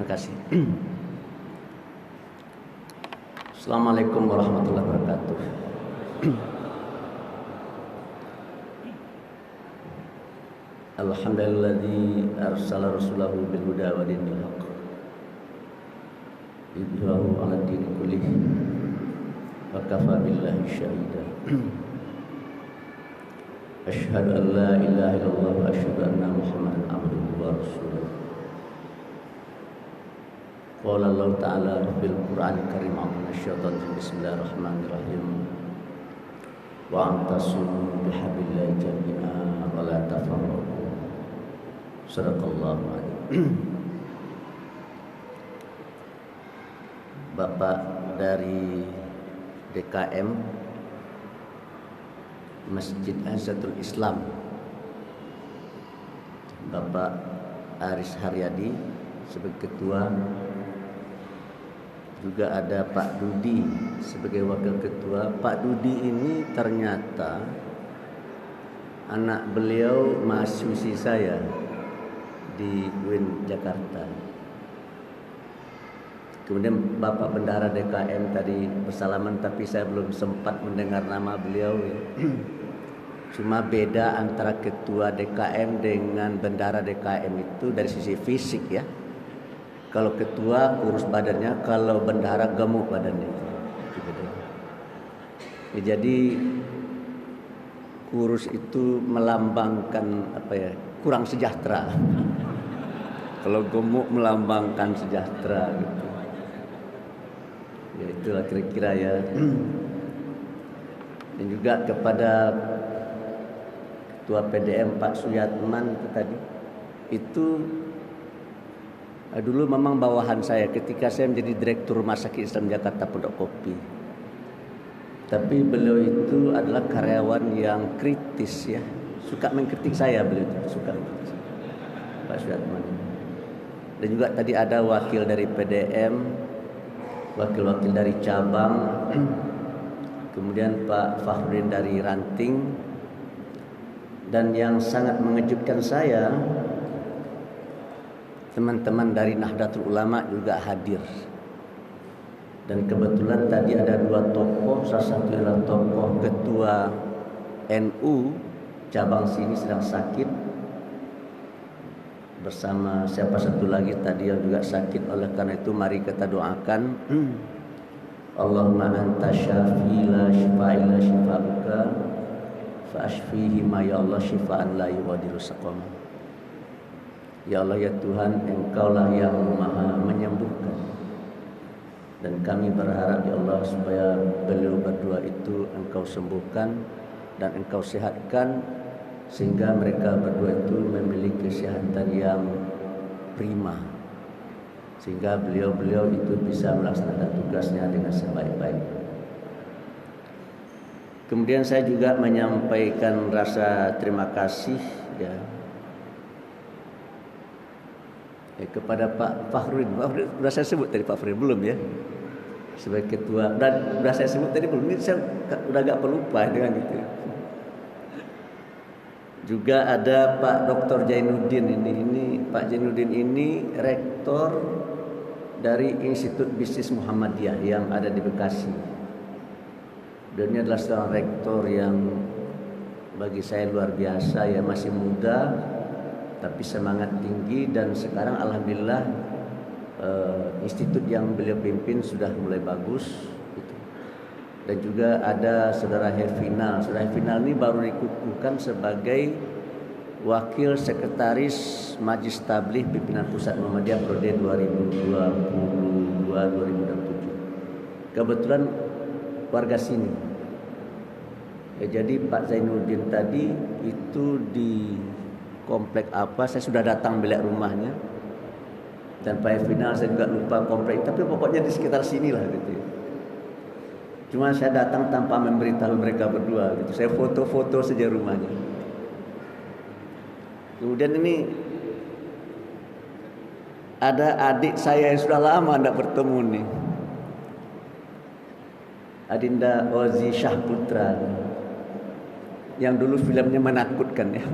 Terima kasih. Assalamualaikum warahmatullahi wabarakatuh. Alhamdulilladzi arsala rasulahu bil huda wa dinil haqq yudhhiruhu 'ala dini kullihi wa kafa billahi syahida. Asyhadu an la ilaha illallah wa asyhadu anna Muhammadan abduhu wa rasuluh. Qala Allah Ta'ala fil Qur'anil Karim Bismillahirrahmanirrahim. Wa antasimu bihablillahi jami'an wa la tafarraqu. Sadaqallahu adzim. Bapak dari DKM Masjid Azatul Islam, Bapak Aris Haryadi sebagai ketua, juga ada Pak Dudi sebagai wakil ketua. Pak Dudi ini ternyata anak beliau mahasiswi saya di UIN Jakarta. Kemudian Bapak Bendahara DKM tadi bersalaman, tapi saya belum sempat mendengar nama beliau. Cuma beda antara ketua DKM dengan bendahara DKM itu dari sisi fisik ya. Kalau ketua kurus badannya, kalau bendahara gemuk badannya. Ya, jadi kurus itu melambangkan apa ya? Kurang sejahtera. Kalau gemuk melambangkan sejahtera gitu. Ya itulah kira-kira ya. Dan juga kepada Ketua PDM Pak Suyatman tadi itu dulu memang bawahan saya ketika saya menjadi Direktur Rumah Sakit Islam Jakarta Pondok Kopi. Tapi beliau itu adalah karyawan yang kritis ya, suka mengkritik saya, beliau itu suka mengkritik Pak Suyatman. Dan juga tadi ada wakil dari PDM, wakil-wakil dari cabang, kemudian Pak Fakhrudin dari Ranting, dan yang sangat mengejutkan saya, teman-teman dari Nahdlatul Ulama juga hadir. Dan kebetulan tadi ada dua tokoh, salah satu adalah tokoh ketua NU cabang sini sedang sakit, bersama siapa satu lagi tadi yang juga sakit. Oleh karena itu mari kita doakan. Allahumma anta syafi la shifa illa shifa'uka fa ashfihi ma ya Allah shifaan la yughadiru saqama. Ya Allah ya Tuhan, Engkaulah yang maha menyembuhkan. Dan kami berharap ya Allah supaya beliau berdua itu Engkau sembuhkan dan Engkau sehatkan, sehingga mereka berdua itu memiliki kesehatan yang prima, sehingga beliau-beliau itu bisa melaksanakan tugasnya dengan sebaik-baik. Kemudian saya juga menyampaikan rasa terima kasih ya kepada Pak Fakhrudin. Sudah saya sebut tadi Pak Fakhrudin belum ya? Sebagai ketua. Sudah saya sebut tadi belum? Ini saya sudah agak pelupa dengan itu. Juga ada Pak Dr. Jainuddin ini Pak Jainuddin ini rektor dari Institut Bisnis Muhammadiyah yang ada di Bekasi. Dan ini adalah seorang rektor yang bagi saya luar biasa ya, masih muda tapi semangat tinggi, dan sekarang alhamdulillah institut yang beliau pimpin sudah mulai bagus gitu. Dan juga ada saudara Hefinal. Saudara Hefinal ini baru dikukuhkan sebagai wakil sekretaris Majelis Tabligh Pimpinan Pusat Muhammadiyah periode 2022-2027. Kebetulan warga sini. Ya, jadi Pak Zainuddin tadi itu di komplek apa, saya sudah datang melihat rumahnya. Dan Pak Final saya juga lupa komplek, tapi pokoknya di sekitar sinilah gitu. Cuma saya datang tanpa memberitahu mereka berdua gitu. Saya foto-foto saja rumahnya. Kemudian ini ada adik saya yang sudah lama tidak bertemu nih, Adinda Ozi Syahputra, yang dulu filmnya menakutkan ya.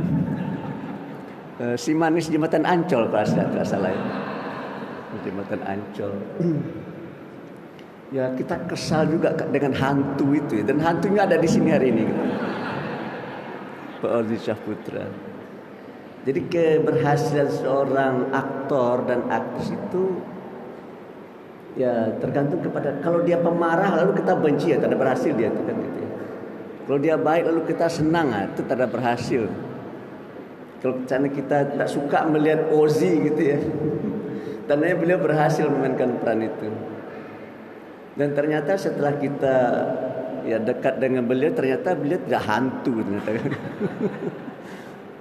Si Manis Jembatan Ancol kalau tidak salah ya. Jembatan Ancol. Ya kita kesal juga dengan hantu itu ya. Dan hantunya ada di sini hari ini gitu. Pak Ozi Syahputra. Jadi keberhasilan seorang aktor dan aktris itu ya tergantung kepada, kalau dia pemarah lalu kita benci ya tanda berhasil dia itu kan gitu ya. Kalau dia baik lalu kita senang itu tanda berhasil. Kalau kita tidak suka melihat Ozi gitu ya, tandanya beliau berhasil memainkan peran itu. Dan ternyata setelah kita ya dekat dengan beliau, ternyata beliau tidak hantu ternyata.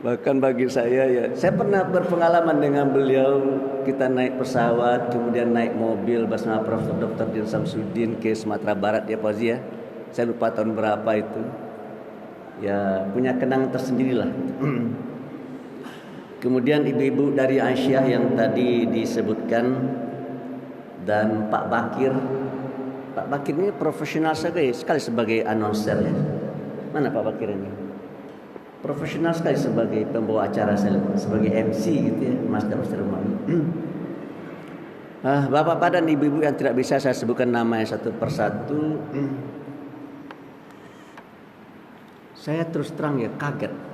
Bahkan bagi saya ya, saya pernah berpengalaman dengan beliau. Kita naik pesawat, kemudian naik mobil bersama Profesor Dr. Din Samsudin ke Sumatera Barat ya Pak Zia. Saya lupa tahun berapa itu. Ya punya kenangan tersendirilah. Kemudian ibu-ibu dari Aisyah yang tadi disebutkan dan Pak Bakir. Pak Bakir ini profesional sekali sebagai announcer ya. Mana Pak Bakir ini? Profesional sekali sebagai pembawa acara, sebagai MC gitu ya, Mas Darussalam. Bapak-bapak dan ibu-ibu yang tidak bisa saya sebutkan namanya satu persatu. Saya terus terang ya kaget.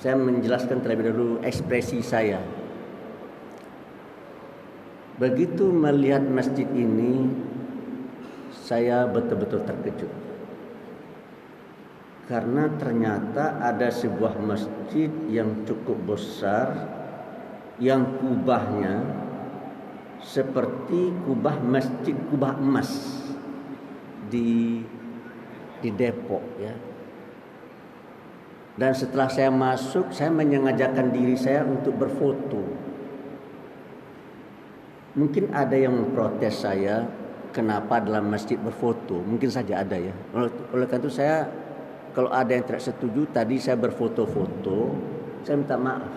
Saya menjelaskan terlebih dahulu ekspresi saya. Begitu melihat masjid ini, saya betul-betul terkejut. Karena ternyata ada sebuah masjid yang cukup besar, yang kubahnya seperti kubah masjid kubah emas di Depok ya. Dan setelah saya masuk, saya menyengajakan diri saya untuk berfoto. Mungkin ada yang memprotes saya, kenapa dalam masjid berfoto? Mungkin saja ada ya. Oleh karena itu saya, kalau ada yang tidak setuju, tadi saya berfoto-foto, saya minta maaf.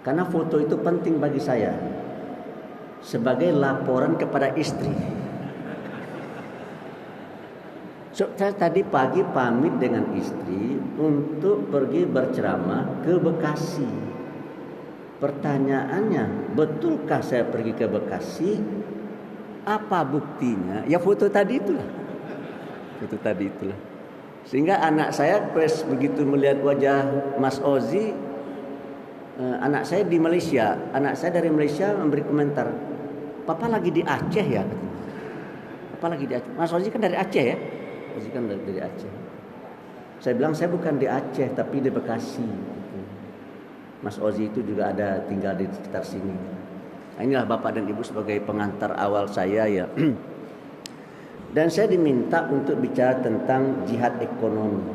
Karena foto itu penting bagi saya sebagai laporan kepada istri. Saya tadi pagi pamit dengan istri untuk pergi berceramah ke Bekasi. Pertanyaannya, betulkah saya pergi ke Bekasi? Apa buktinya? Ya foto tadi itulah. Foto tadi itulah. Sehingga anak saya pas begitu melihat wajah Mas Ozi, anak saya di Malaysia, anak saya dari Malaysia memberi komentar, "Papa lagi di Aceh ya?" Papa lagi di Aceh. Mas Ozi kan dari Aceh ya? Ozi kan dari Aceh. Saya bilang saya bukan di Aceh tapi di Bekasi. Mas Ozi itu juga ada tinggal di sekitar sini. Nah, inilah Bapak dan Ibu sebagai pengantar awal saya ya. Dan saya diminta untuk bicara tentang jihad ekonomi.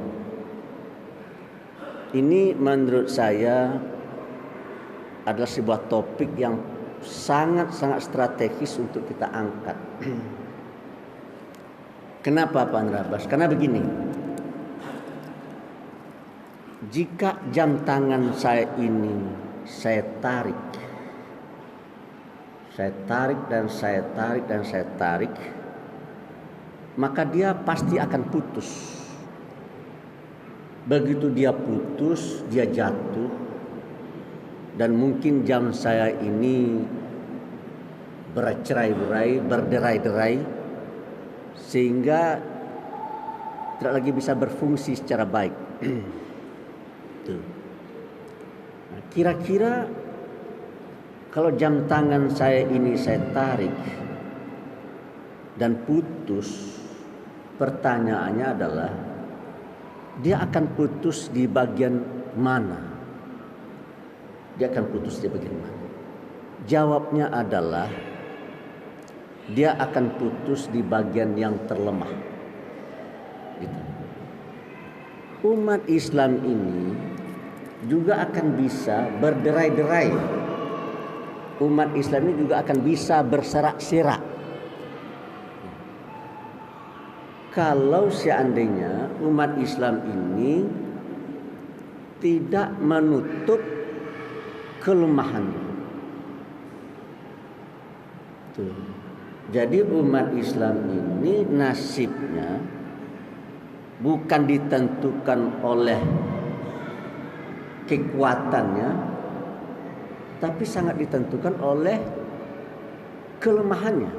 Ini menurut saya adalah sebuah topik yang sangat-sangat strategis untuk kita angkat. Kenapa Pak Andrabas? Karena begini. Jika jam tangan saya ini saya tarik dan saya tarik, maka dia pasti akan putus. Begitu dia putus, dia jatuh, dan mungkin jam saya ini bercerai-berai, berderai-derai, sehingga tidak lagi bisa berfungsi secara baik. Tuh. Nah, kira-kira kalau jam tangan saya ini saya tarik dan putus, pertanyaannya adalah dia akan putus di bagian mana? Dia akan putus di bagian mana? Jawabnya adalah dia akan putus di bagian yang terlemah. Gitu. Umat Islam ini juga akan bisa berderai-derai. Umat Islam ini juga akan bisa berserak-serak. Kalau seandainya umat Islam ini tidak menutup kelemahannya. Tuh. Jadi umat Islam ini nasibnya bukan ditentukan oleh kekuatannya, tapi sangat ditentukan oleh kelemahannya.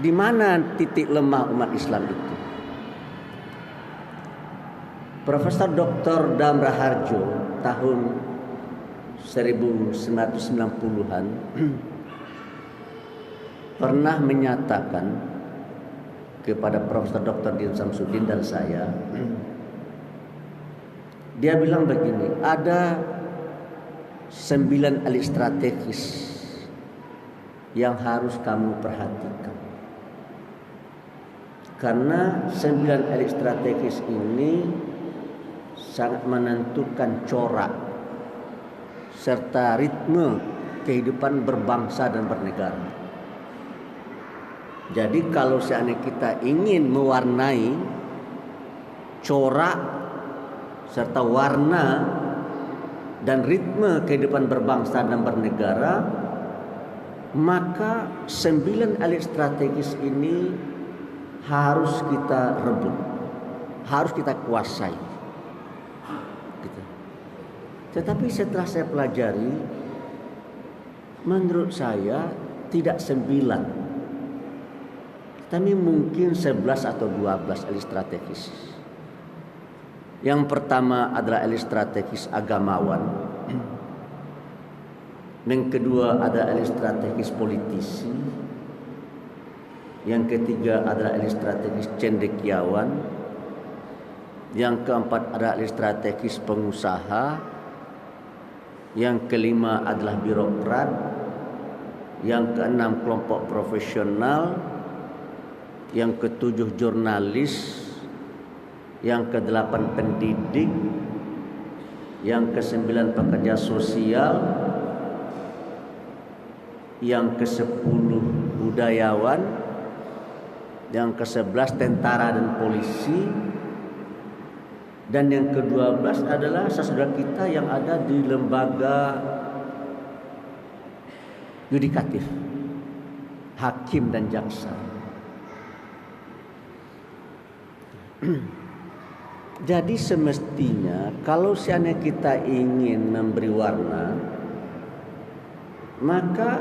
Di mana titik lemah umat Islam itu? Profesor Dr. Dam Raharjo tahun 1990-an pernah menyatakan kepada Profesor Dr. Din Samsudin dan saya, dia bilang begini, ada 9 elit strategis yang harus kamu perhatikan. Karena 9 elit strategis ini sangat menentukan corak serta ritme kehidupan berbangsa dan bernegara. Jadi kalau seandainya kita ingin mewarnai corak serta warna dan ritme kehidupan berbangsa dan bernegara, maka 9 elit strategis ini harus kita rebut, harus kita kuasai. Gitu. Tetapi setelah saya pelajari, menurut saya tidak 9, tapi mungkin 11 atau 12 elit strategis. Yang pertama adalah elit strategis agamawan. Yang kedua ada elit strategis politisi. Yang ketiga adalah elit strategis cendekiawan. Yang keempat adalah elit strategis pengusaha. Yang kelima adalah birokrat. Yang keenam kelompok profesional. Yang ketujuh jurnalis. Yang kedelapan pendidik. Yang kesembilan pekerja sosial. Yang kesepuluh budayawan. Yang ke-11 tentara dan polisi. Dan yang ke-12 adalah saudara kita yang ada di lembaga yudikatif, hakim dan jaksa. Jadi semestinya kalau seandainya kita ingin memberi warna, maka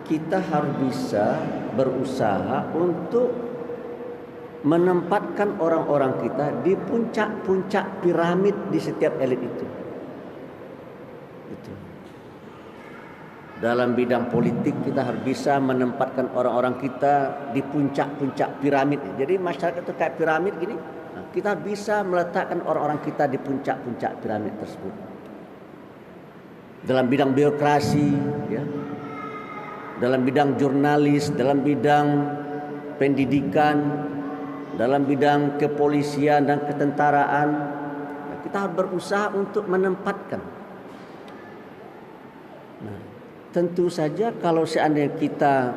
kita harus bisa berusaha untuk menempatkan orang-orang kita di puncak-puncak piramid di setiap elit itu. Dalam bidang politik kita harus bisa menempatkan orang-orang kita di puncak-puncak piramid. Jadi masyarakat itu kayak piramid gini. Kita bisa meletakkan orang-orang kita di puncak-puncak piramid tersebut. Dalam bidang birokrasi, ya. Dalam bidang jurnalis, dalam bidang pendidikan, dalam bidang kepolisian dan ketentaraan, kita harus berusaha untuk menempatkan. Nah, tentu saja kalau seandainya kita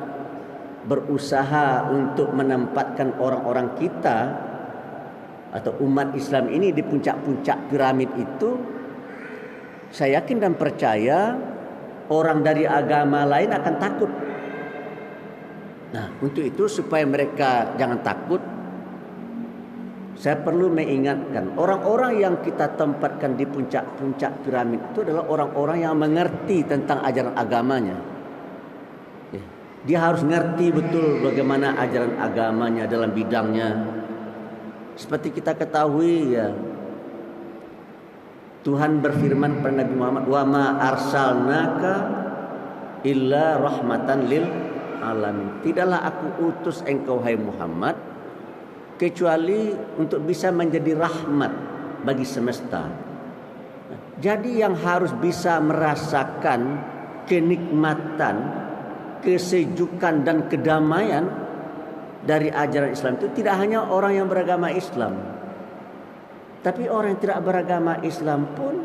berusaha untuk menempatkan orang-orang kita atau umat Islam ini di puncak-puncak piramid itu, saya yakin dan percaya orang dari agama lain akan takut. Nah, untuk itu supaya mereka jangan takut, saya perlu mengingatkan orang-orang yang kita tempatkan di puncak-puncak piramid itu adalah orang-orang yang mengerti tentang ajaran agamanya. Dia harus ngerti betul bagaimana ajaran agamanya dalam bidangnya. Seperti kita ketahui, ya, Tuhan berfirman kepada Nabi Muhammad, "Wa ma arsalnaka illa rahmatan lil alamin." Tidaklah aku utus engkau hai Muhammad kecuali untuk bisa menjadi rahmat bagi semesta. Jadi yang harus bisa merasakan kenikmatan, kesejukan dan kedamaian dari ajaran Islam itu tidak hanya orang yang beragama Islam, tapi orang yang tidak beragama Islam pun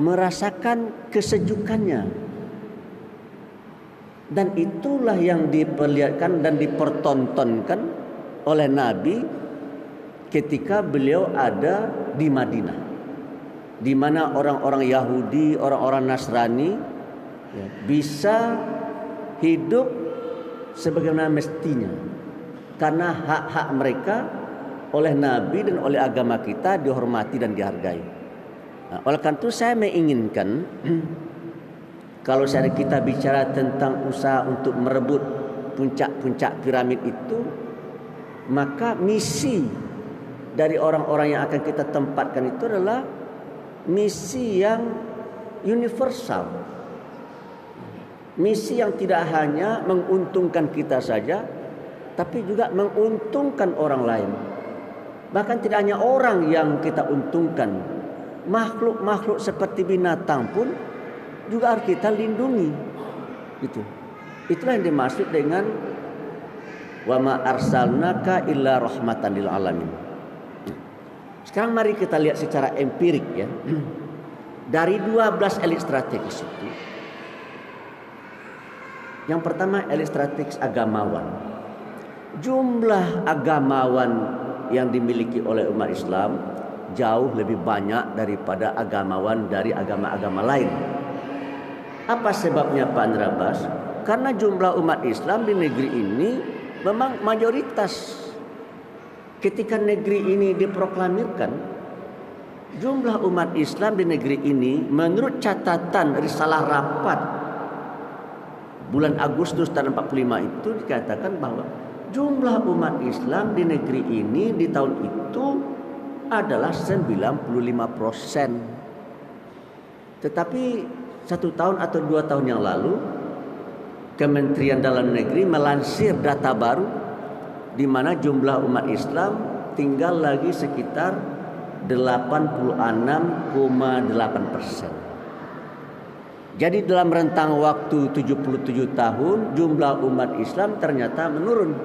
merasakan kesejukannya. Dan itulah yang diperlihatkan dan dipertontonkan oleh Nabi ketika beliau ada di Madinah, di mana orang-orang Yahudi, orang-orang Nasrani bisa hidup sebagaimana mestinya, karena hak-hak mereka oleh Nabi dan oleh agama kita dihormati dan dihargai. Nah, oleh karena itu saya menginginkan kalau kita bicara tentang usaha untuk merebut puncak-puncak piramid itu, maka misi dari orang-orang yang akan kita tempatkan itu adalah misi yang universal. Misi yang tidak hanya menguntungkan kita saja, tapi juga menguntungkan orang lain. Bahkan tidak hanya orang yang kita untungkan, makhluk-makhluk seperti binatang pun juga harus kita lindungi. Gitu. Itulah yang dimaksud dengan wa ma arsalnaka illa rahmatan lil alamin. Sekarang mari kita lihat secara empirik ya. Dari 12 elit strategis itu, yang pertama elit strategis agamawan. Jumlah agamawan yang dimiliki oleh umat Islam jauh lebih banyak daripada agamawan dari agama-agama lain. Apa sebabnya Pak Andrabas? Karena jumlah umat Islam di negeri ini memang mayoritas. Ketika negeri ini diproklamirkan, jumlah umat Islam di negeri ini menurut catatan risalah rapat bulan Agustus tahun 45 itu dikatakan bahwa jumlah umat Islam di negeri ini di tahun itu adalah 95%. Tetapi 1 tahun atau 2 tahun yang lalu Kementerian Dalam Negeri melansir data baru di mana jumlah umat Islam tinggal lagi sekitar 86,8%. Jadi dalam rentang waktu 77 tahun jumlah umat Islam ternyata menurun.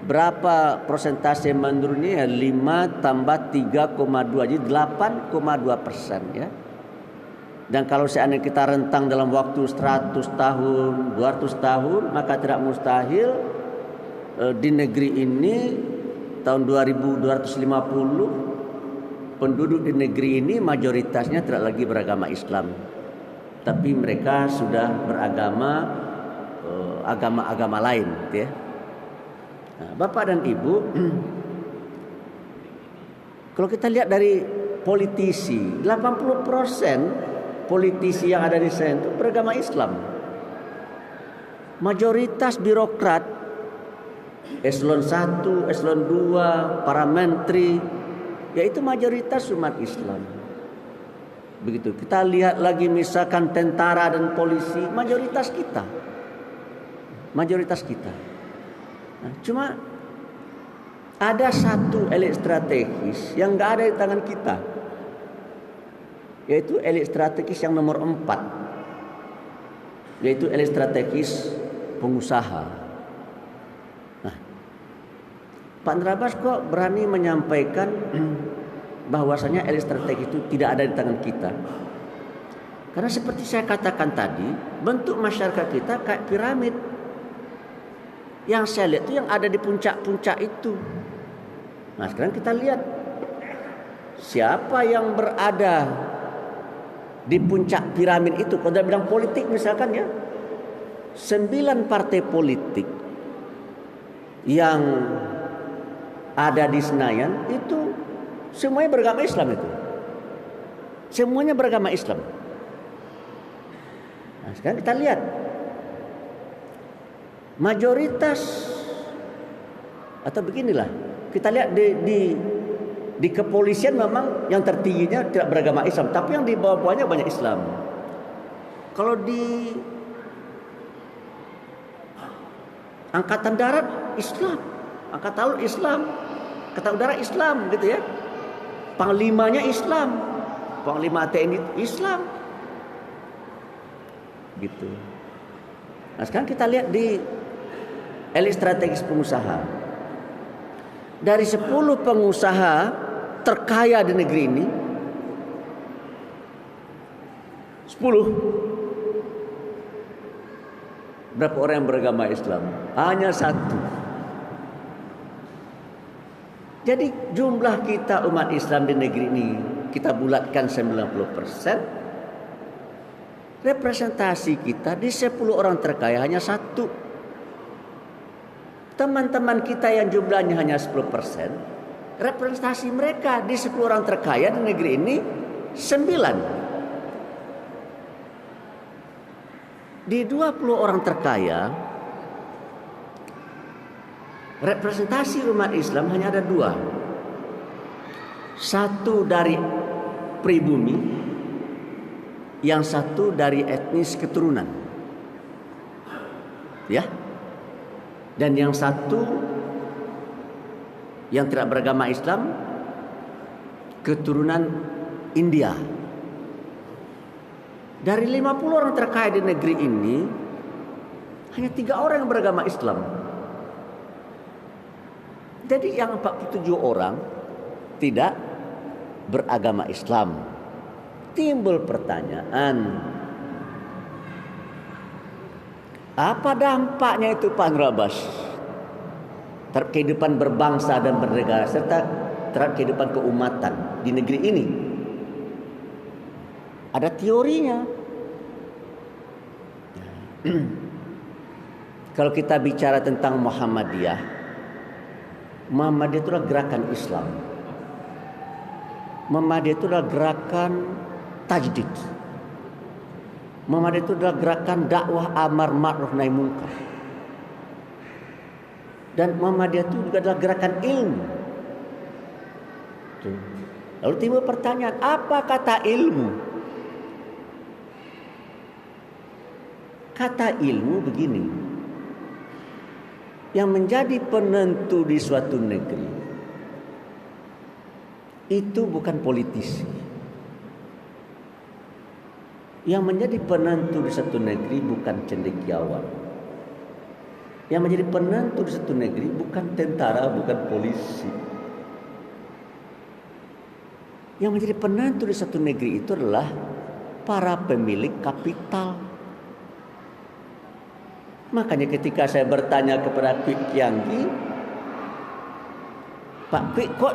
Berapa persentase menurunnya? 5 tambah 3,2 jadi 8,2% ya. Dan kalau seandainya kita rentang dalam waktu 100 tahun, 200 tahun, maka tidak mustahil di negeri ini tahun 2250 penduduk di negeri ini mayoritasnya tidak lagi beragama Islam. Tapi mereka sudah beragama agama-agama lain ya. Nah, Bapak dan Ibu, kalau kita lihat dari politisi, 80% politisi yang ada di sana itu beragama Islam. Mayoritas birokrat eselon 1, eselon 2, para menteri, yaitu mayoritas umat Islam. Begitu. Kita lihat lagi misalkan tentara dan polisi, mayoritas kita. Mayoritas kita. Nah, cuma ada satu elit strategis yang enggak ada di tangan kita. Yaitu elit strategis yang nomor 4. Yaitu elit strategis pengusaha. Nah, Pak Andrabas kok berani menyampaikan bahwasanya elit strategis itu tidak ada di tangan kita? Karena seperti saya katakan tadi, bentuk masyarakat kita kayak piramid. Yang saya lihat itu yang ada di puncak-puncak itu. Nah, sekarang kita lihat siapa yang berada di puncak piramid itu. Kalau dalam bidang politik misalkan ya, 9 partai politik yang ada di Senayan itu semuanya beragama Islam itu. Semuanya beragama Islam. Nah, sekarang kita lihat mayoritas atau beginilah, kita lihat di kepolisian memang yang tertingginya tidak beragama Islam, tapi yang di bawah-bawahnya banyak Islam. Kalau di angkatan darat Islam, angkatan laut Islam, angkatan udara Islam gitu ya. Panglimanya Islam, panglima TNI Islam. Gitu. Nah, sekarang kita lihat di elit strategis pengusaha. Dari 10 pengusaha terkaya di negeri ini, 10. Berapa orang yang beragama Islam? Hanya 1. Jadi jumlah kita umat Islam di negeri ini kita bulatkan 90%. Representasi kita di 10 orang terkaya hanya 1. Teman-teman kita yang jumlahnya hanya 10%, representasi mereka di 10 orang terkaya di negeri ini Di 20 orang terkaya, representasi umat Islam hanya ada 2. Satu dari pribumi, yang satu dari etnis keturunan. Ya. Dan yang satu yang tidak beragama Islam, keturunan India. Dari 50 orang terkaya di negeri ini, hanya 3 orang yang beragama Islam. Jadi yang 47 orang tidak beragama Islam. Timbul pertanyaan, apa dampaknya itu Pak Nurabas terhadap kehidupan berbangsa dan bernegara serta terhadap kehidupan keumatan di negeri ini? Ada teorinya. Kalau kita bicara tentang Muhammadiyah itu adalah gerakan Islam. Muhammadiyah itu adalah gerakan tajdid. Muhammadiyah itu adalah gerakan dakwah amar ma'ruf nahi munkar. Dan Muhammadiyah itu juga adalah gerakan ilmu. Lalu timbul pertanyaan, apa kata ilmu? Kata ilmu begini, yang menjadi penentu di suatu negeri itu bukan politisi. Yang menjadi penentu di satu negeri bukan cendekiawan. Yang menjadi penentu di satu negeri bukan tentara, bukan polisi. Yang menjadi penentu di satu negeri itu adalah para pemilik kapital. Makanya ketika saya bertanya kepada Kwik Kianggi, Pak Kwik, kok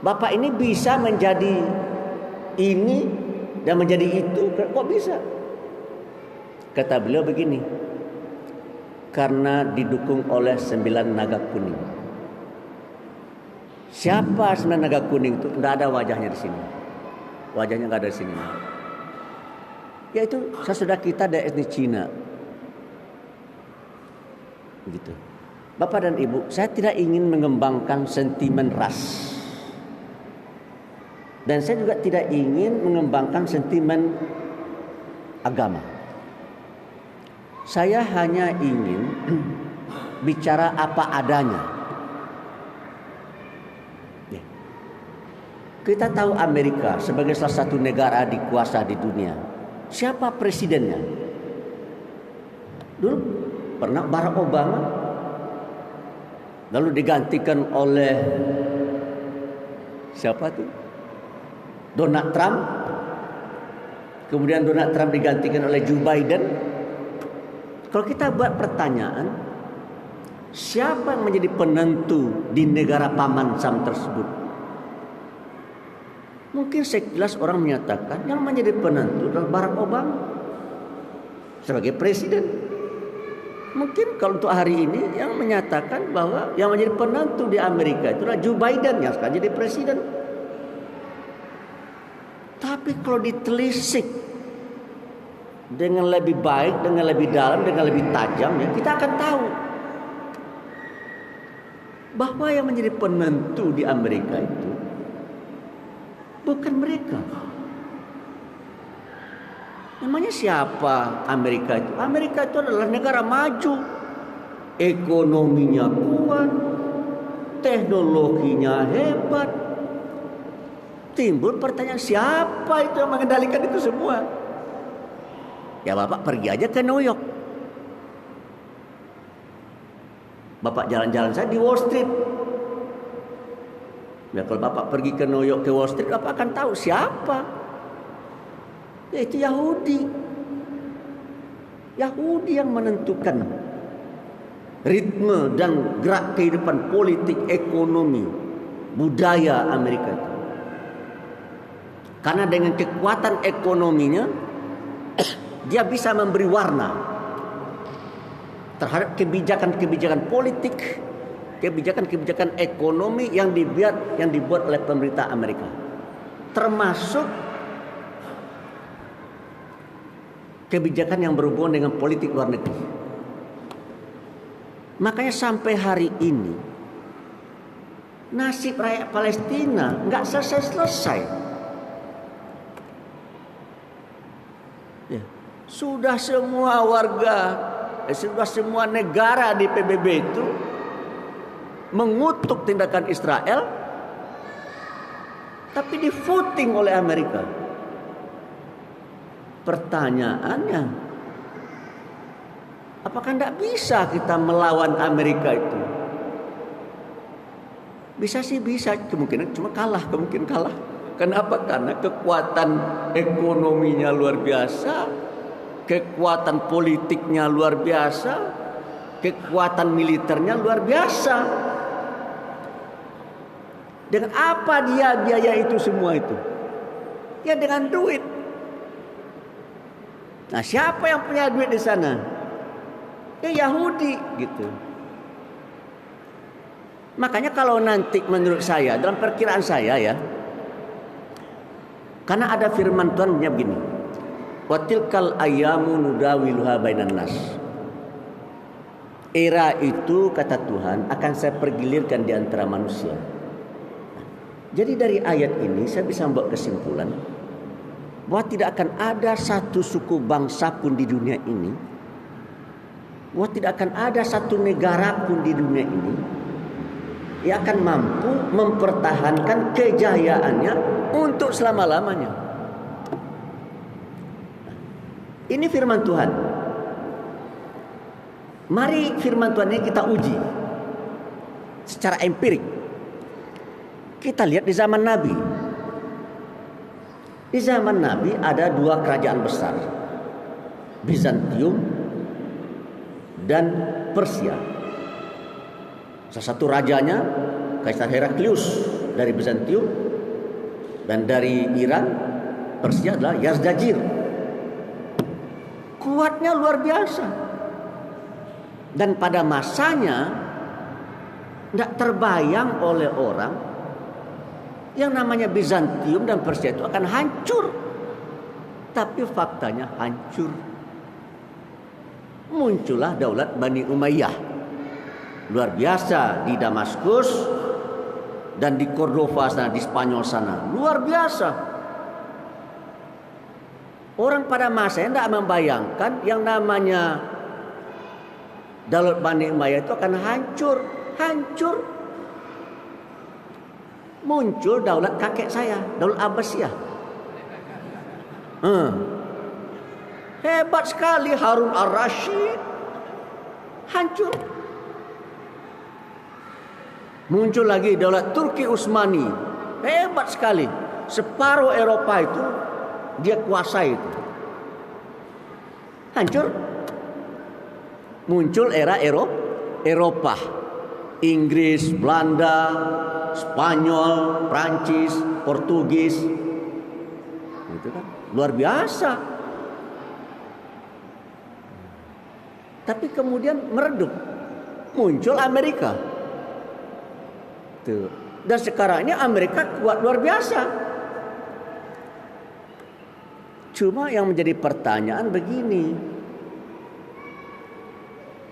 Bapak ini bisa menjadi ini dan menjadi itu? Kok bisa? Kata beliau begini, karena didukung oleh 9 naga kuning. Siapa 9 naga kuning itu? Tidak ada wajahnya di sini. Wajahnya nggak ada di sini. Yaitu saudara kita dari etnis Cina. Begitu. Bapak dan Ibu, saya tidak ingin mengembangkan sentimen ras. Dan saya juga tidak ingin mengembangkan sentimen agama. Saya hanya ingin bicara apa adanya. Kita tahu Amerika sebagai salah satu negara dikuasa di dunia. Siapa presidennya? Dulu pernah Barack Obama, lalu digantikan oleh siapa tuh? Donald Trump. Kemudian Donald Trump digantikan oleh Joe Biden. Kalau kita buat pertanyaan, siapa yang menjadi penentu di negara paman Sam tersebut? Mungkin sekilas orang menyatakan yang menjadi penentu adalah Barack Obama sebagai presiden. Mungkin kalau untuk hari ini yang menyatakan bahwa yang menjadi penentu di Amerika itulah Joe Biden yang sekarang jadi presiden. Tapi kalau ditelisik dengan lebih baik, dengan lebih dalam, dengan lebih tajam, ya kita akan tahu bahwa yang menjadi penentu di Amerika itu bukan mereka. Namanya siapa Amerika itu? Amerika itu adalah negara maju. Ekonominya kuat, teknologinya hebat. Timbul pertanyaan, siapa itu yang mengendalikan itu semua? Ya Bapak pergi aja ke New York. Bapak jalan-jalan saya di Wall Street. Ya kalau Bapak pergi ke New York, ke Wall Street, Bapak akan tahu siapa. Yaitu Yahudi. Yahudi yang menentukan ritme dan gerak kehidupan politik, ekonomi, budaya Amerika itu. Karena dengan kekuatan ekonominya dia bisa memberi warna terhadap kebijakan-kebijakan politik, kebijakan-kebijakan ekonomi yang dibuat oleh pemerintah Amerika. termasuk kebijakan yang berhubungan dengan politik luar negeri. Makanya sampai hari ini nasib rakyat Palestina nggak selesai-selesai. Ya. Sudah semua warga, sudah semua negara di PBB itu mengutuk tindakan Israel, tapi di voting oleh Amerika. Pertanyaannya, apakah tidak bisa kita melawan Amerika itu? Bisa sih bisa, kemungkinan cuma kemungkinan kalah. Kenapa? Karena kekuatan ekonominya luar biasa, kekuatan politiknya luar biasa, kekuatan militernya luar biasa. Dengan apa dia biaya itu semua itu? Ya dengan duit. Nah, siapa yang punya duit di sana? Ya Yahudi gitu. Makanya kalau nanti menurut saya, dalam perkiraan saya ya, karena ada firman Tuhan punya begini, wa tilkal ayyamu nudawiluha bainan nas. Era itu kata Tuhan akan saya pergilirkan di antara manusia. Jadi dari ayat ini saya bisa membuat kesimpulan bahwa tidak akan ada satu suku bangsa pun di dunia ini, bahwa tidak akan ada satu negara pun di dunia ini yang akan mampu mempertahankan kejayaannya untuk selama-lamanya. Ini firman Tuhan. Mari firman Tuhan ini kita uji secara empirik. Kita lihat di zaman Nabi. Di zaman Nabi ada dua kerajaan besar, Bizantium dan Persia. Salah satu rajanya Kaisar Heraklius dari Bizantium, dan dari Iran Persia adalah Yazdajir. Kuatnya luar biasa. Dan pada masanya tidak terbayang oleh orang yang namanya Bizantium dan Persia itu akan hancur. Tapi faktanya hancur. Muncullah daulat Bani Umayyah. Luar biasa di Damaskus dan di Cordova sana, di Spanyol sana. Luar biasa. Orang pada masanya tidak membayangkan yang namanya daulat Bani Umayyah itu akan hancur. Hancur. Muncul daulat kakek saya, daulat Abbasiyah. Hebat sekali Harun Ar-Rasyid. Hancur. Muncul lagi daulat Turki Utsmani. Hebat sekali. Separuh Eropa itu dia kuasai itu. Hancur. Muncul era Eropa. Inggris, Belanda, Spanyol, Prancis, Portugis, itu kan luar biasa. Tapi kemudian meredup, muncul Amerika. Tuh. Dan sekarang ini Amerika kuat luar biasa. Cuma yang menjadi pertanyaan begini,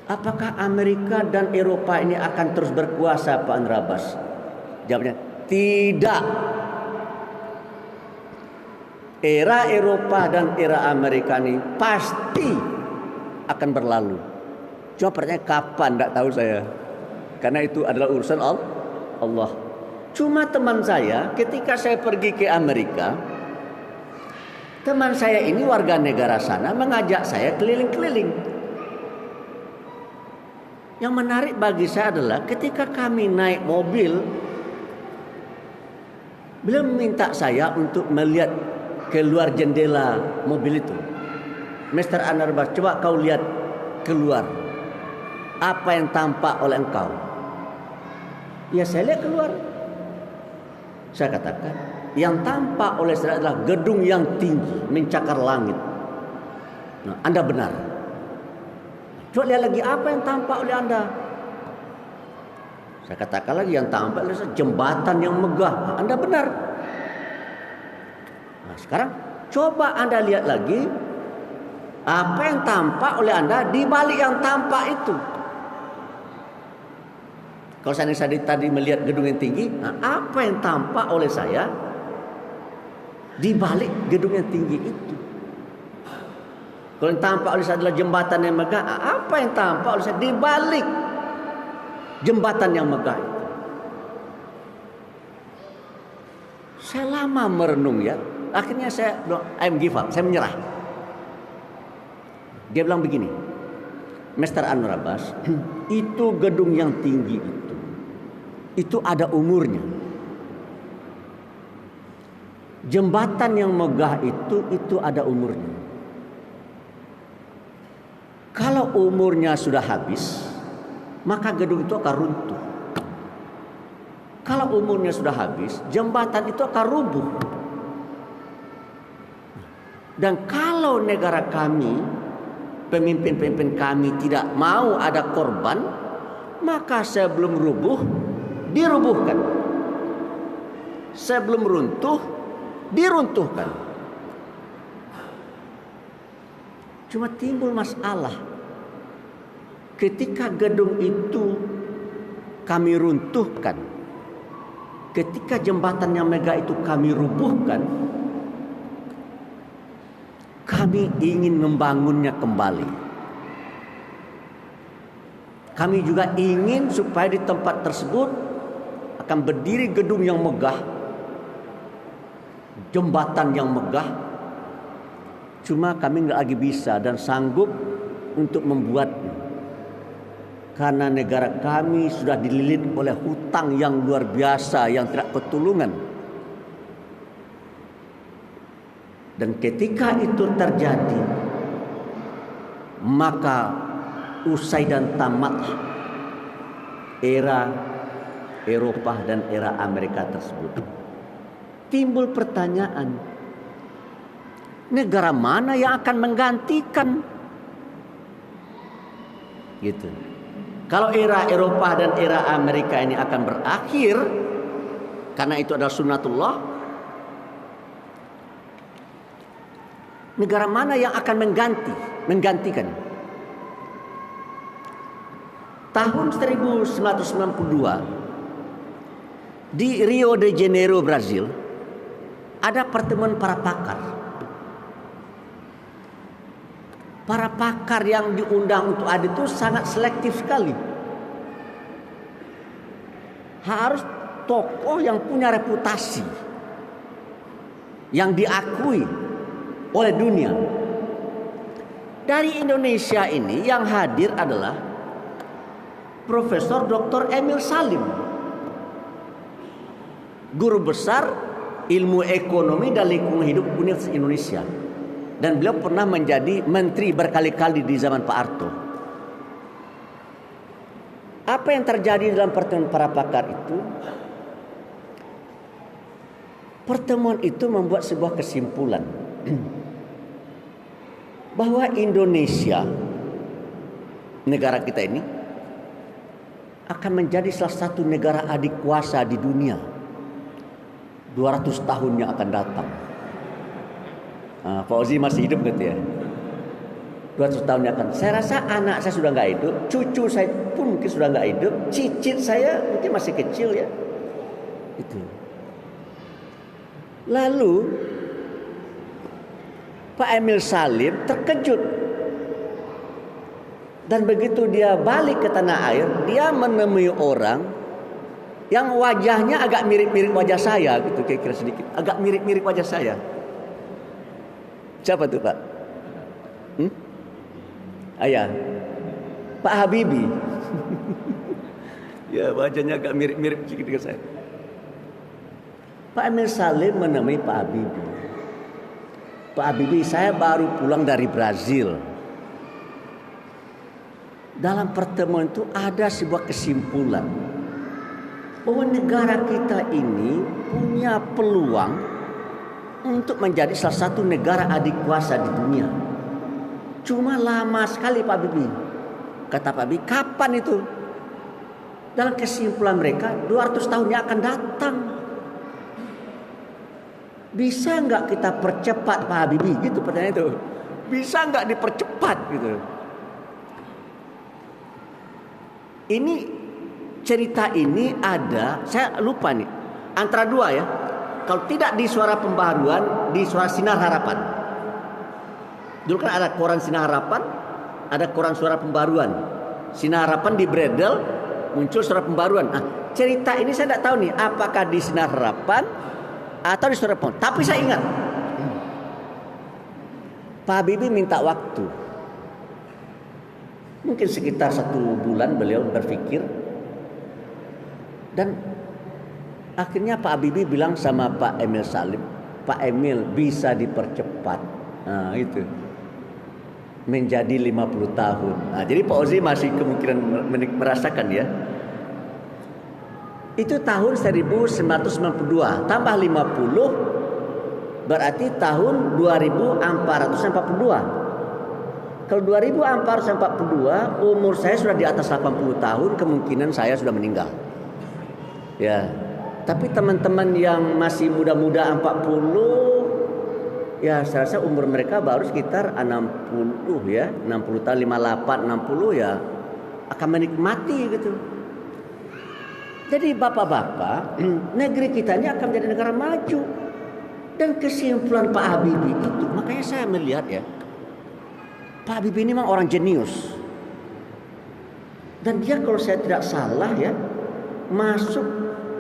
apakah Amerika dan Eropa ini akan terus berkuasa, Pak Andrabas? Jawabnya tidak. Era Eropa dan era Amerika ini pasti akan berlalu. Cuma pertanyaan kapan, tidak tahu saya. Karena itu adalah urusan Allah. Cuma teman saya ketika saya pergi ke Amerika, teman saya ini warga negara sana mengajak saya keliling-keliling. Yang menarik bagi saya adalah ketika kami naik mobil, beliau meminta saya untuk melihat keluar jendela mobil itu. Mr. Anarbas, coba kau lihat keluar. Apa yang tampak oleh engkau? Ya saya lihat keluar. Saya katakan, yang tampak oleh saya adalah gedung yang tinggi, mencakar langit. Nah, Anda benar. Coba lihat lagi apa yang tampak oleh Anda. Saya katakan lagi yang tampak adalah jembatan yang megah. Anda benar. sekarang coba Anda lihat lagi apa yang tampak oleh Anda di balik yang tampak itu. Kalau saya tadi melihat gedung yang tinggi, apa yang tampak oleh saya di balik gedung yang tinggi itu? Kalau yang tampak oleh saya adalah jembatan yang megah, apa yang tampak oleh saya di balik jembatan yang megah itu? Saya lama merenung ya. Akhirnya saya bilang, I'm give up, saya menyerah. Dia bilang begini, Mr. Anwar Abbas, itu gedung yang tinggi itu ada umurnya. Jembatan yang megah itu ada umurnya. Kalau umurnya sudah habis, maka gedung itu akan runtuh. Kalau umurnya sudah habis, jembatan itu akan rubuh. Dan kalau negara kami, pemimpin-pemimpin kami tidak mau ada korban, maka sebelum rubuh, dirubuhkan. Sebelum runtuh, diruntuhkan. Cuma timbul masalah. Ketika gedung itu kami runtuhkan, ketika jembatan yang megah itu kami rubuhkan, kami ingin membangunnya kembali. Kami juga ingin supaya di tempat tersebut akan berdiri gedung yang megah, jembatan yang megah. Cuma kami nggak lagi bisa dan sanggup untuk membuatnya, karena negara kami sudah dililit oleh hutang yang luar biasa yang tidak ketulungan. Dan ketika itu terjadi, maka usai dan tamat era Eropa dan era Amerika tersebut. Timbul pertanyaan, negara mana yang akan menggantikan? Gitu. Kalau era Eropa dan era Amerika ini akan berakhir, karena itu adalah sunnatullah, negara mana yang akan menggantikan? Tahun 1992 di Rio de Janeiro, Brazil, ada pertemuan para pakar. Para pakar yang diundang untuk ada itu sangat selektif sekali. Harus tokoh yang punya reputasi, yang diakui oleh dunia. Dari Indonesia ini yang hadir adalah Profesor Dr. Emil Salim, guru besar ilmu ekonomi dan lingkungan hidup Universitas Indonesia. Dan beliau pernah menjadi menteri berkali-kali di zaman Pak Harto. Apa yang terjadi dalam pertemuan para pakar itu? Pertemuan itu membuat sebuah kesimpulan bahwa Indonesia, negara kita ini, akan menjadi salah satu negara adik kuasa di dunia 200 tahun yang akan datang. Pak Ozi masih hidup gitu ya. 200 tahun yang akan. Saya rasa anak saya sudah nggak hidup, cucu saya pun mungkin sudah nggak hidup, cicit saya mungkin masih kecil ya. Itu. Lalu Pak Emil Salim terkejut. Dan begitu dia balik ke tanah air, dia menemui orang yang wajahnya agak mirip-mirip wajah saya gitu, kira-kira sedikit. Agak mirip-mirip wajah saya. Siapa tuh Pak? Ayah, Pak Habibie. Ya, wajahnya agak mirip-mirip sedikit dengan saya. Pak Emil Salim menemui Pak Habibie. Pak Habibie, saya baru pulang dari Brazil. Dalam pertemuan itu ada sebuah kesimpulan bahwa negara kita ini punya peluang untuk menjadi salah satu negara adik kuasa di dunia. Cuma lama sekali Pak Habibie. Kata Pak Habibie, kapan itu? Dalam kesimpulan mereka 200 tahun yang akan datang. Bisa nggak kita percepat Pak Habibie? Gitu pertanyaan itu. Bisa nggak dipercepat gitu? Ini cerita ini ada, saya lupa nih, antara dua ya. Kalau tidak di Suara Pembaharuan, di Suara Sinar Harapan. Dulu kan ada koran Sinar Harapan, ada koran Suara Pembaharuan. Sinar Harapan di Bredel, muncul Suara Pembaharuan. Nah, cerita ini saya tidak tahu nih, apakah di Sinar Harapan atau di Suara Pembaharuan. Tapi saya ingat, Pak Habibie minta waktu. Mungkin sekitar 1 bulan beliau berpikir. Dan akhirnya Pak Habibie bilang sama Pak Emil Salim, Pak Emil bisa dipercepat. Nah itu. Menjadi 50 tahun. Nah, jadi Pak Ozi masih kemungkinan merasakan ya. Itu tahun 1992. Tambah 50 berarti tahun 2442. Kalau 2442 umur saya sudah di atas 80 tahun, kemungkinan saya sudah meninggal. Ya. Tapi teman-teman yang masih muda-muda 40, ya saya rasa umur mereka baru sekitar 60 ya, 60 tahun, 58, 60 ya akan menikmati gitu. Jadi bapak-bapak, negeri kita ini akan menjadi negara maju. Dan kesimpulan Pak Habibie itu, makanya saya melihat ya, Pak Habibie ini memang orang jenius. Dan dia kalau saya tidak salah ya, masuk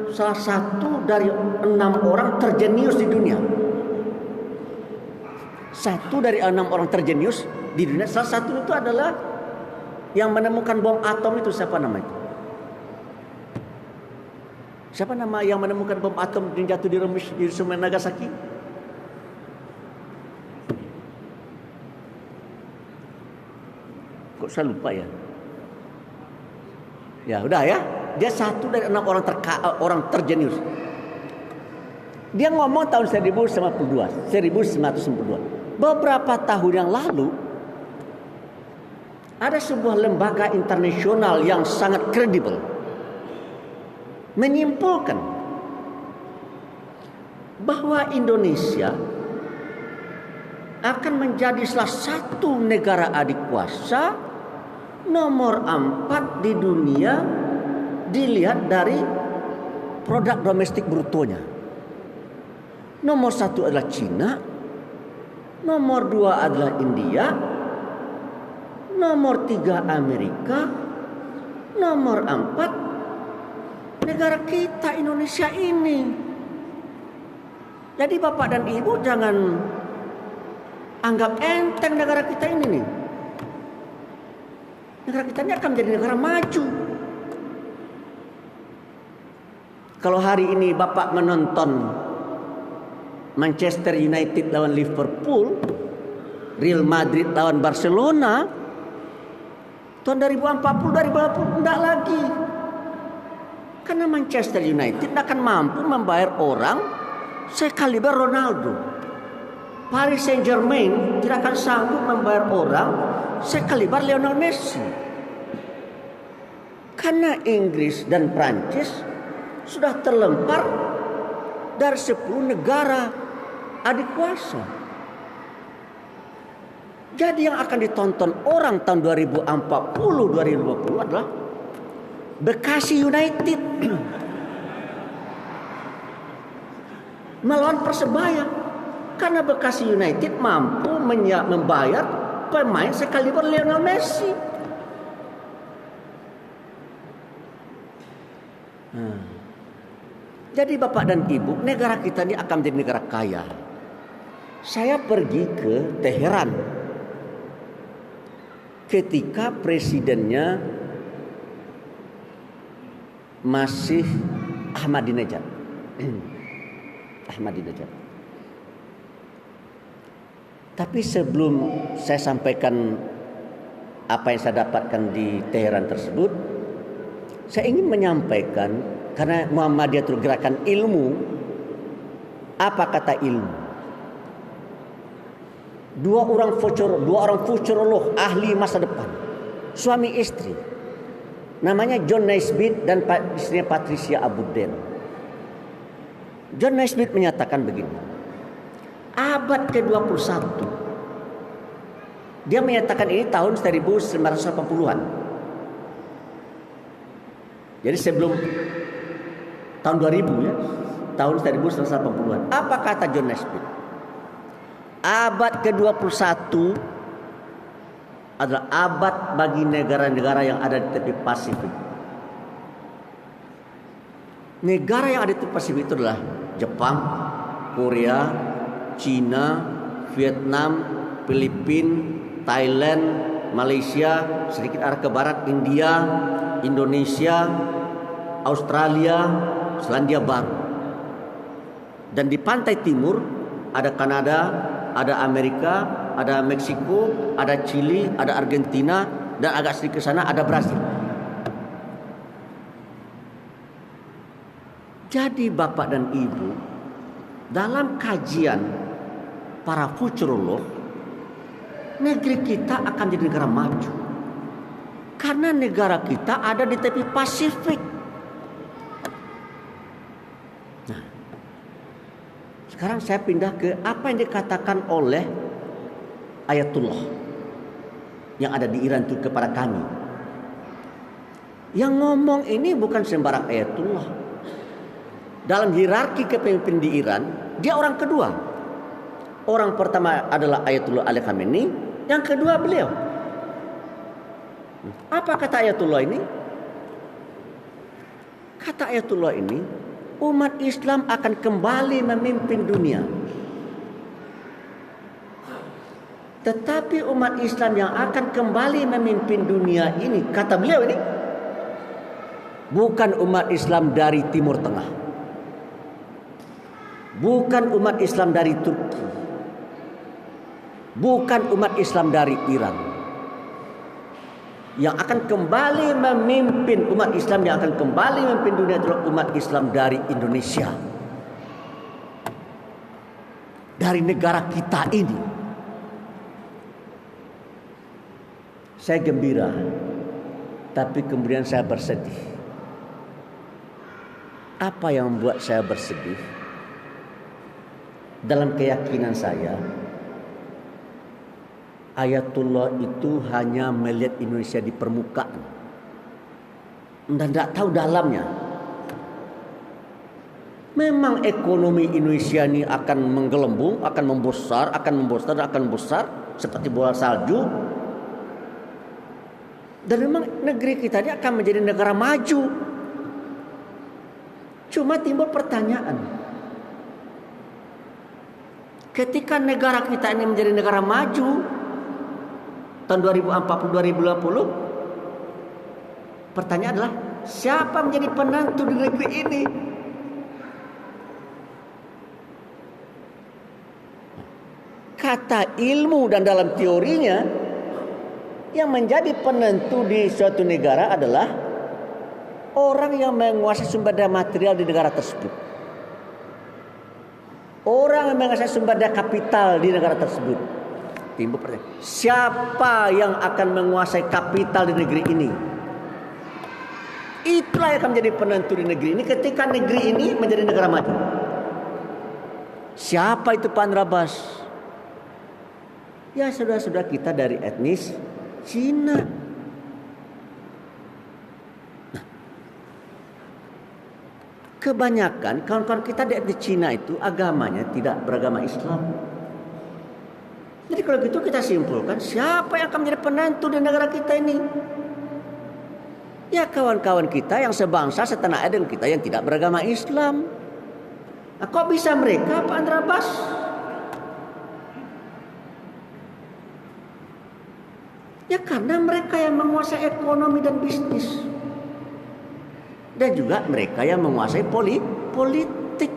salah satu dari 6 orang terjenius di dunia. 1 dari 6 orang terjenius di dunia. Salah satu itu adalah yang menemukan bom atom itu, siapa nama itu? Siapa nama yang menemukan bom atom yang jatuh di Hiroshima Nagasaki? Kok saya lupa ya? Ya udah ya. Dia 1 dari 6 orang terjenius. Dia ngomong tahun 1992. Beberapa tahun yang lalu ada sebuah lembaga internasional yang sangat kredibel menyimpulkan bahwa Indonesia akan menjadi salah satu negara adikuasa nomor 4 di dunia dilihat dari produk domestik brutonya. Nomor 1 adalah Cina, nomor 2 adalah India, nomor 3 Amerika, nomor 4 negara kita Indonesia ini. Jadi Bapak dan Ibu jangan anggap enteng negara kita ini nih. Negara kita ini akan menjadi negara maju. Kalau hari ini Bapak menonton Manchester United lawan Liverpool, Real Madrid lawan Barcelona, tahun 2040 enggak lagi. Karena Manchester United tidak akan mampu membayar orang sekaliber Ronaldo. Paris Saint-Germain tidak akan sanggup membayar orang sekaliber Lionel Messi. Karena Inggris dan Prancis sudah terlempar dari 10 negara adikuasa. Jadi yang akan ditonton orang tahun 2040-2050 adalah Bekasi United melawan Persebaya. Karena Bekasi United mampu membayar pemain sekaliber Lionel Messi. Jadi Bapak dan Ibu, negara kita ini akan menjadi negara kaya. Saya pergi ke Teheran ketika presidennya masih Ahmadinejad. Tapi sebelum saya sampaikan apa yang saya dapatkan di Teheran tersebut, saya ingin menyampaikan, karena Muhammadiyah itu gerakan ilmu. Apa kata ilmu? Dua orang futurolog ahli masa depan, suami istri, namanya John Naisbitt dan istrinya Patricia Abuden. John Naisbitt menyatakan begini, abad ke-21. Dia menyatakan ini tahun 1980-an. Jadi sebelum tahun 2000 ya, tahun 1980-an. Apa kata John Naisbitt? Abad ke-21 adalah abad bagi negara-negara yang ada di tepi Pasifik. Negara yang ada di tepi Pasifik itu adalah Jepang, Korea, Cina, Vietnam, Filipina, Thailand, Malaysia, sedikit arah ke barat India, Indonesia, Australia, Selandia Baru. Dan di pantai timur ada Kanada, ada Amerika, ada Meksiko, ada Chili, ada Argentina, dan agak sedikit ke sana ada Brasil. Jadi Bapak dan Ibu, dalam kajian para futurolog, negeri kita akan jadi negara maju. Karena negara kita ada di tepi Pasifik. Nah, sekarang saya pindah ke apa yang dikatakan oleh Ayatullah yang ada di Iran itu kepada kami. Yang ngomong ini bukan sembarang Ayatullah. Dalam hierarki kepemimpinan di Iran, dia orang kedua. Orang pertama adalah Ayatullah Ali Khamenei, yang kedua beliau. Apa kata Ayatullah ini? Kata Ayatullah ini, umat Islam akan kembali memimpin dunia. Tetapi umat Islam yang akan kembali memimpin dunia ini, kata beliau ini, bukan umat Islam dari Timur Tengah, bukan umat Islam dari Turki, bukan umat Islam dari Iran. Yang akan kembali memimpin umat Islam, yang akan kembali memimpin dunia adalah umat Islam dari Indonesia, dari negara kita ini. Saya gembira, tapi kemudian saya bersedih. Apa yang membuat saya bersedih? Dalam keyakinan saya, Ayatullah itu hanya melihat Indonesia di permukaan dan tidak tahu dalamnya. Memang ekonomi Indonesia ini akan menggelembung, akan membesar, akan membesar seperti bola salju. Dan memang negeri kita ini akan menjadi negara maju. Cuma timbul pertanyaan, ketika negara kita ini menjadi negara maju tahun 2040-2050, pertanyaan adalah siapa menjadi penentu di negeri ini? Kata ilmu dan dalam teorinya, yang menjadi penentu di suatu negara adalah orang yang menguasai sumber daya material di negara tersebut. Orang yang menguasai sumber daya kapital di negara tersebut. Timbul pertanyaan, siapa yang akan menguasai kapital di negeri ini? Itulah yang akan menjadi penentu di negeri ini ketika negeri ini menjadi negara maju. Siapa itu Pak Andrabas? Ya saudara-saudara kita dari etnis Cina. Nah, kebanyakan kawan-kawan kita di etnis Cina itu agamanya tidak beragama Islam. Jadi kalau gitu kita simpulkan, siapa yang akan menjadi penentu di negara kita ini? Ya kawan-kawan kita yang sebangsa setanah air dengan kita yang tidak beragama Islam. Nah, kok bisa mereka Pak Andrabas? Ya karena mereka yang menguasai ekonomi dan bisnis. Dan juga mereka yang menguasai politik.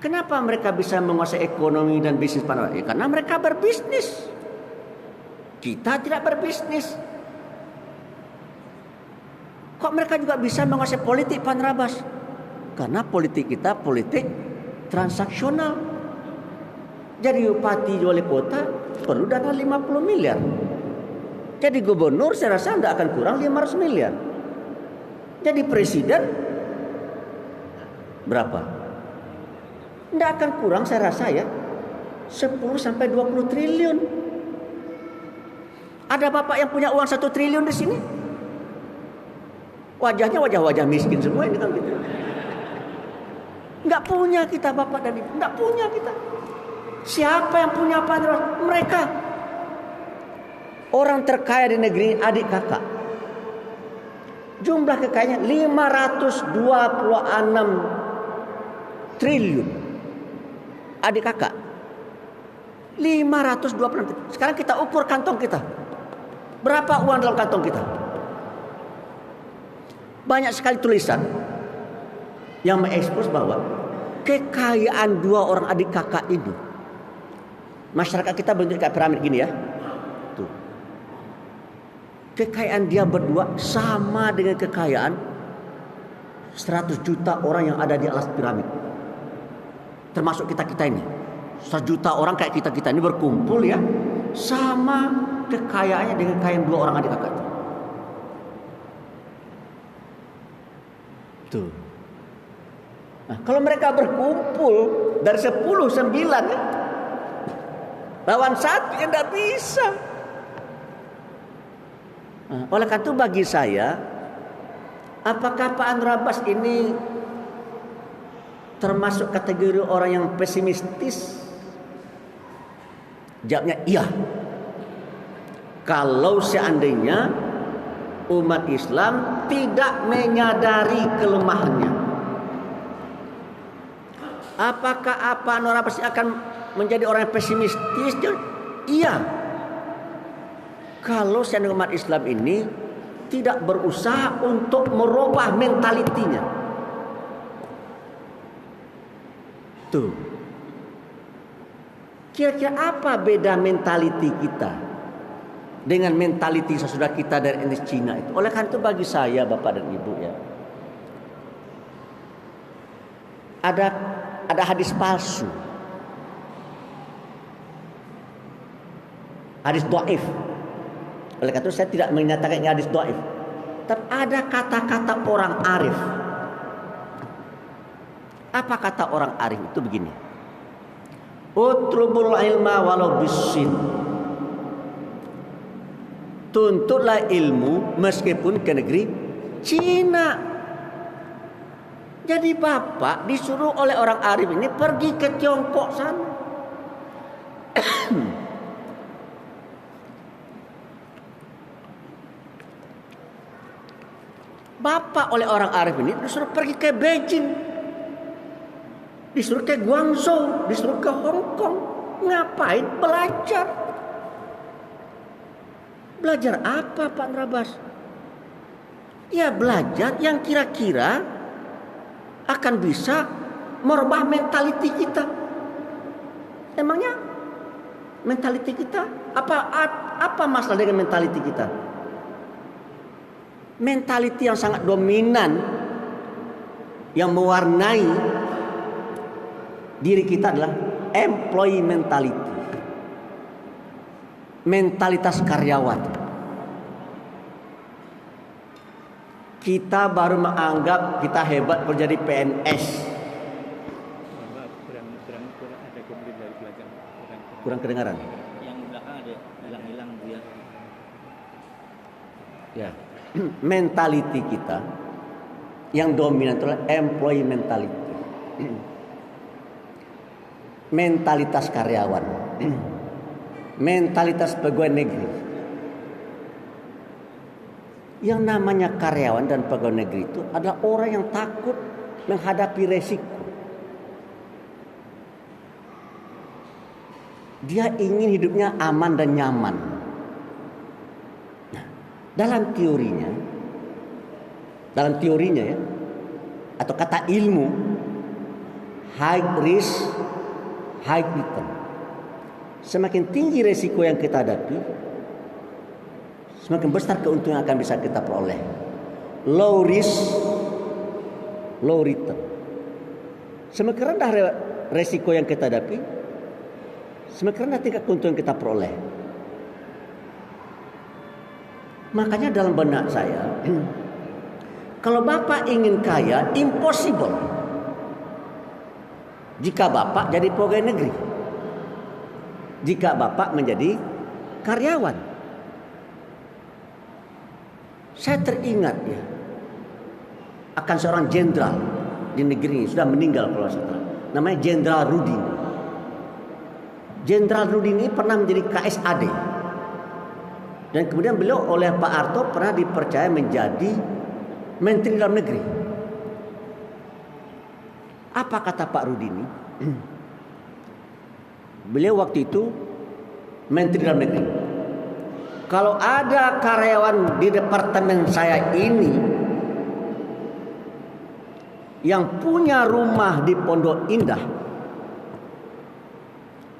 Kenapa mereka bisa menguasai ekonomi dan bisnis? Ya, karena mereka berbisnis. Kita tidak berbisnis. Kok mereka juga bisa menguasai politik Pak Andrabas? Karena politik kita politik transaksional. Jadi bupati wali kota perlu dana 50 miliar. Jadi gubernur saya rasa tidak akan kurang 500 miliar. Jadi presiden berapa? Tidak akan kurang saya rasa ya 10 sampai 20 triliun. Ada bapak yang punya uang 1 triliun di sini? Wajahnya wajah-wajah miskin semua ini kan gitu. Nggak punya kita bapak dan ibu, nggak punya kita. Siapa yang punya apa? Mereka. Orang terkaya di negeri adik kakak. Jumlah kekayaannya 526 triliun. Adik kakak 526 triliun. Sekarang kita ukur kantong kita. Berapa uang dalam kantong kita? Banyak sekali tulisan yang mengekspos bahwa kekayaan 2 orang adik kakak itu, masyarakat kita bentuk kayak piramid gini ya. Tuh. Kekayaan dia berdua sama dengan kekayaan 100 juta orang yang ada di atas piramid. Termasuk kita-kita ini. 100 juta orang kayak kita-kita ini berkumpul ya. Sama kekayaannya dengan kekayaan 2 orang adik kakak itu. Tuh. Nah, kalau mereka berkumpul dari 10, 9 ya, lawan 1 yang tidak bisa. Nah, oleh karena itu bagi saya, apakah Pak Anwar Abbas ini termasuk kategori orang yang pesimistis? Jawabnya iya. Kalau seandainya umat Islam tidak menyadari kelemahannya. Apakah Pak Anwar Abbas akan menjadi orang yang pesimistis? Iya. Kalau seandainya umat Islam ini tidak berusaha untuk merubah mentalitinya. Tuh. Kira-kira apa beda mentaliti kita dengan mentaliti saudara kita dari etnis Cina itu? Oleh karena itu bagi saya Bapak dan Ibu ya, ada hadis palsu, hadis dhaif. Oleh karena itu saya tidak menyatakan ini hadis dhaif, tapi ada kata-kata orang arif. Apa kata orang arif itu begini? Utlubul ilma walau bisin. Tuntutlah ilmu meskipun ke negeri Cina. Jadi bapak disuruh oleh orang arif ini pergi ke Tiongkok sana. Bapak oleh orang arif ini disuruh pergi ke Beijing, disuruh ke Guangzhou, disuruh ke Hong Kong. Ngapain? Belajar. Belajar apa Pak Anwar Abbas? Ya belajar yang kira-kira akan bisa merubah mentaliti kita. Emangnya mentaliti kita apa masalah dengan mentaliti kita? Mentaliti yang sangat dominan yang mewarnai diri kita adalah employee mentality. Mentalitas karyawan. Kita baru menganggap kita hebat menjadi PNS. Kurang kedengaran. Yang belakang ada hilang-hilang dia. Ya. Mentality kita yang dominan adalah employee mentality. Mentalitas karyawan. Mentalitas pegawai negeri. Yang namanya karyawan dan pegawai negeri itu adalah orang yang takut menghadapi resiko. Dia ingin hidupnya aman dan nyaman. Nah, dalam teorinya ya, atau kata ilmu, high risk, high return. Semakin tinggi resiko yang kita hadapi, semakin besar keuntungan yang akan bisa kita peroleh. Low risk, low return. Semakin rendah resiko yang kita hadapi, semakin rendah tingkat keuntungan yang kita peroleh. Makanya dalam benak saya, kalau Bapak ingin kaya, impossible. jika Bapak jadi pegawai negeri, jika Bapak menjadi karyawan. Saya teringat ya akan seorang jenderal di negeri ini, sudah meninggal kalau saya tahu. Namanya Jenderal Rudin. Jenderal Rudin ini pernah menjadi KSAD. Dan kemudian beliau oleh Pak Harto pernah dipercaya menjadi Menteri Dalam Negeri. Apa kata Pak Rudin ini? Beliau waktu itu Menteri Dalam Negeri. Kalau ada karyawan di departemen saya ini yang punya rumah di Pondok Indah,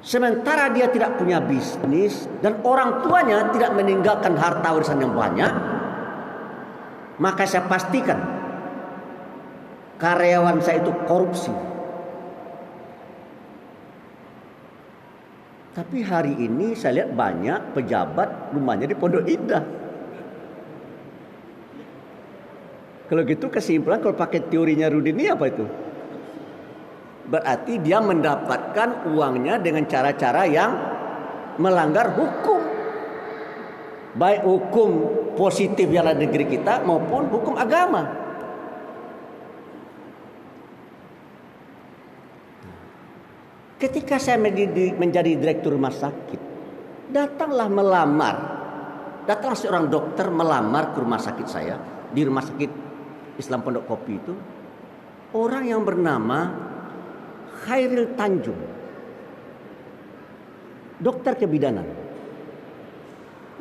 sementara dia tidak punya bisnis dan orang tuanya tidak meninggalkan harta warisan yang banyak, maka saya pastikan karyawan saya itu korupsi. Tapi hari ini saya lihat banyak pejabat rumahnya di Pondok Indah. Kalau gitu kesimpulan kalau pakai teorinya Rudin ini apa itu? Berarti dia mendapatkan uangnya dengan cara-cara yang melanggar hukum. Baik hukum positif yang ada di negeri kita maupun hukum agama. Ketika saya menjadi direktur rumah sakit, datanglah seorang dokter melamar ke rumah sakit saya, di rumah sakit Islam Pondok Kopi itu, orang yang bernama Khairil Tanjung, dokter kebidanan.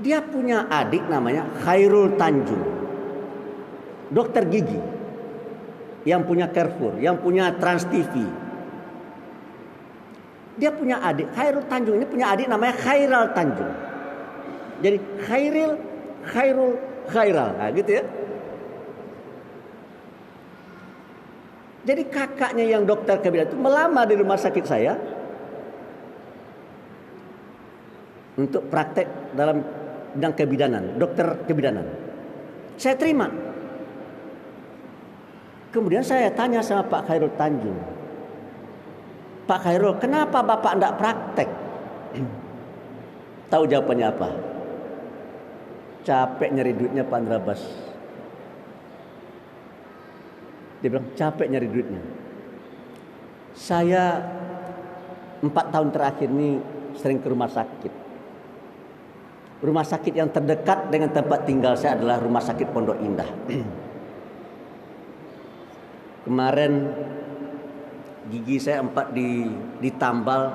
Dia punya adik namanya Khairul Tanjung, dokter gigi, yang punya Carrefour, yang punya Trans TV. Dia punya adik, Khairul Tanjung ini punya adik namanya Khairal Tanjung. Jadi Khairul, nah gitu ya. Jadi kakaknya yang dokter kebidanan itu melamar di rumah sakit saya untuk praktek dalam bidang kebidanan, dokter kebidanan. Saya terima. Kemudian saya tanya sama Pak Khairul Tanjung, Pak Khairul, kenapa Bapak tidak praktek? Tahu jawabannya apa? Capek nyari duitnya Pak Andrabas. Dia bilang capek nyari duitnya. Saya 4 tahun terakhir ini sering ke rumah sakit. Rumah sakit yang terdekat dengan tempat tinggal saya adalah Rumah Sakit Pondok Indah. Kemarin gigi saya 4 ditambal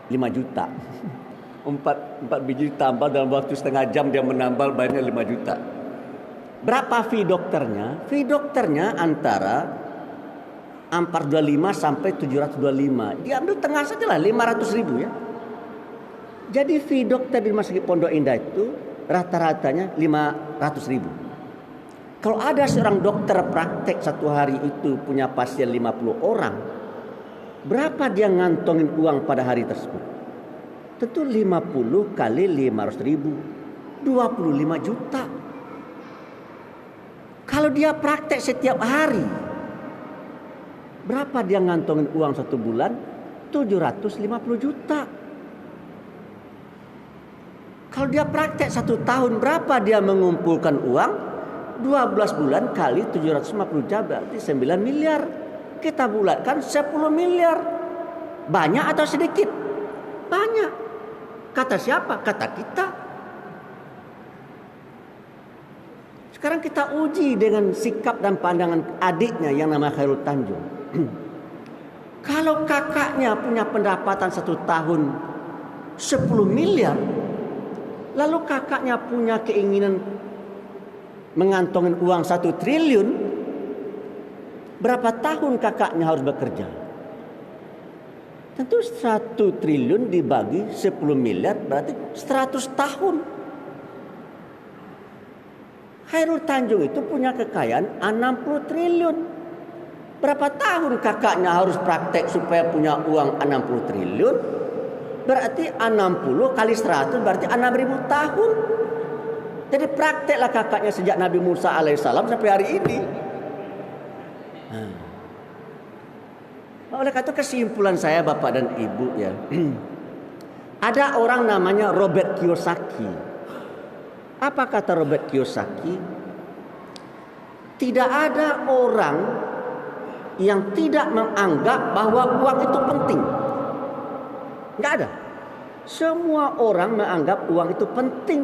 5 juta. 4 biji ditambal dalam waktu setengah jam, dia menambal bayarnya 5 juta. Berapa fee dokternya? Fee dokternya antara 425 sampai 725. Diambil tengah saja lah, 500 ribu ya. Jadi fee dokter di Rumah Sakit Pondok Indah itu rata-ratanya 500 ribu. Kalau ada seorang dokter praktek satu hari itu punya pasien 50 orang, berapa dia ngantongin uang pada hari tersebut? Tentu 50 kali 500 ribu, 25 juta. Kalau dia praktek setiap hari, berapa dia ngantongin uang satu bulan? 750 juta. Kalau dia praktek 1 tahun, berapa dia mengumpulkan uang? 12 bulan kali 750 juta berarti 9 miliar. Kita bulatkan 10 miliar. Banyak atau sedikit? Banyak. Kata siapa? Kata kita. Sekarang kita uji dengan sikap dan pandangan adiknya yang nama Khairul Tanjung. Kalau kakaknya punya pendapatan 1 tahun 10 miliar, lalu kakaknya punya keinginan mengantongin uang 1 triliun, berapa tahun kakaknya harus bekerja? Tentu 1 triliun dibagi 10 miliar berarti 100 tahun. Khairul Tanjung itu punya kekayaan 60 triliun. Berapa tahun kakaknya harus praktek supaya punya uang 60 triliun? Berarti 60 kali 100 berarti 6.000 tahun. Jadi prakteklah kakaknya sejak Nabi Musa alaihissalam sampai hari ini. Oleh karena itu kesimpulan saya Bapak dan Ibu ya. Ada orang namanya Robert Kiyosaki. Apa kata Robert Kiyosaki? Tidak ada orang yang tidak menganggap bahwa uang itu penting. Enggak ada. Semua orang menganggap uang itu penting.